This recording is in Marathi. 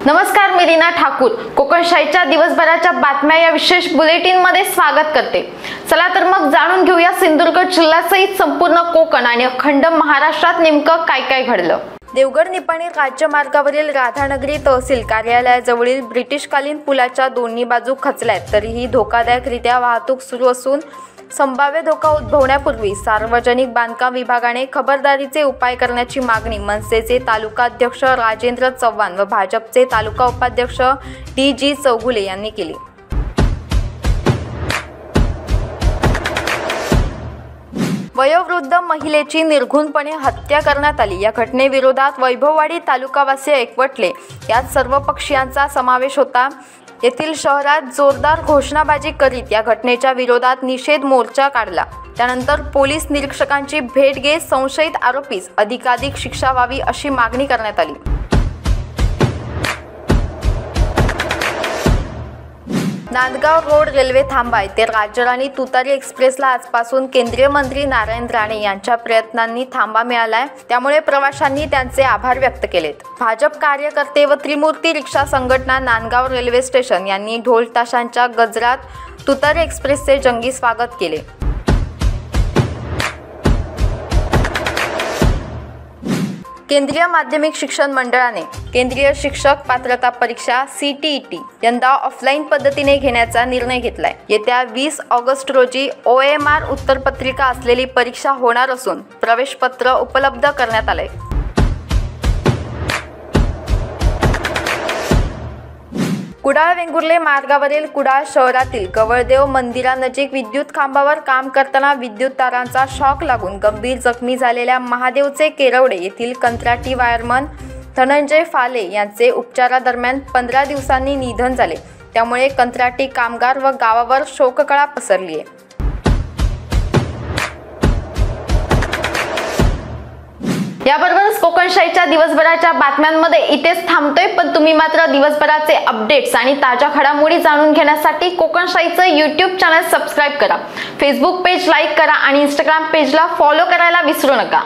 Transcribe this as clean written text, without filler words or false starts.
नमस्कार, मी रीना ठाकूर कोकणशाहीच्या दिवसभराच्या बातम्या या विशेष बुलेटिन मध्ये स्वागत करते। चला तर मग जाणून घेऊया सिंधुदुर्ग जिल्ह्यासहित संपूर्ण कोकण आणि अखंड महाराष्ट्रात नेमकं काय काय घडलं। देवगड निपाणी राज्यमार्गावरील राधानगरी तहसील कार्यालयाजवळील ब्रिटिशकालीन पुलाच्या दोन्ही बाजू खचल्यात, तरीही धोकादायकरित्या वाहतूक सुरू असून संभाव्य धोका उद्भवण्यापूर्वी सार्वजनिक बांधकाम विभागाने खबरदारीचे उपाय करण्याची मागणी मनसेचे तालुका अध्यक्ष राजेंद्र चव्हाण व भाजपचे तालुका उपाध्यक्ष डी.जी. चौगुले यांनी केली। वयोवृद्ध महिलेची निर्घृणपणे हत्या करण्यात आली। या घटनेविरोधात वैभववाडी तालुकावासी एकवटले, यात सर्व पक्षीयांचा समावेश होता। येथील शहरात जोरदार घोषणाबाजी करीत या घटनेच्या विरोधात निषेध मोर्चा काढला। त्यानंतर पोलीस निरीक्षकांची भेट घेत संशयित आरोपीस अधिकाधिक शिक्षा व्हावी अशी मागणी करण्यात आली। नांदगाव रोड रेल्वे थांबा येथे राज्यराणी तुतारी एक्सप्रेसला आजपासून केंद्रीय मंत्री नारायण राणे यांच्या प्रयत्नांनी थांबा मिळालाय, त्यामुळे प्रवाशांनी त्यांचे आभार व्यक्त केलेत। भाजप कार्यकर्ते व त्रिमूर्ती रिक्षा संघटना नांदगाव रेल्वे स्टेशन यांनी ढोल ताशांच्या गजरात तुतारी एक्सप्रेसचे जंगी स्वागत केले। केंद्रीय माध्यमिक शिक्षण मंडळाने केंद्रीय शिक्षक पात्रता परीक्षा CTET यंदा ऑफलाईन पद्धतीने घेण्याचा निर्णय घेतलाय। येत्या 20 ऑगस्ट रोजी OMR उत्तरपत्रिका असलेली परीक्षा होणार असून प्रवेशपत्र उपलब्ध करण्यात आलंय। कुडाळ वेंगुर्ले मार्गावरील कुडाळ शहरातील गवळदेव मंदिरानजीक विद्युत खांबावर काम करताना विद्युत तारांचा शॉक लागून गंभीर जखमी झालेल्या महादेवचे केरवडे येथील कंत्राटी वायरमन धनंजय फाले यांचे उपचारादरम्यान 15 दिवसांनी निधन झाले। त्यामुळे कंत्राटी कामगार व गावावर शोककळा पसरली आहे। याबरोबरच कोकणशाहीच्या दिवसभराच्या बातम्यांमध्ये इथेच थांबतोय, पण तुम्ही मात्र दिवसभराचे अपडेट्स आणि ताज्या घडामोडी जाणून घेण्यासाठी कोकणशाहीचं YouTube चॅनल सबस्क्राइब करा, फेसबुक पेज लाईक करा आणि Instagram पेजला फॉलो करायला विसरू नका।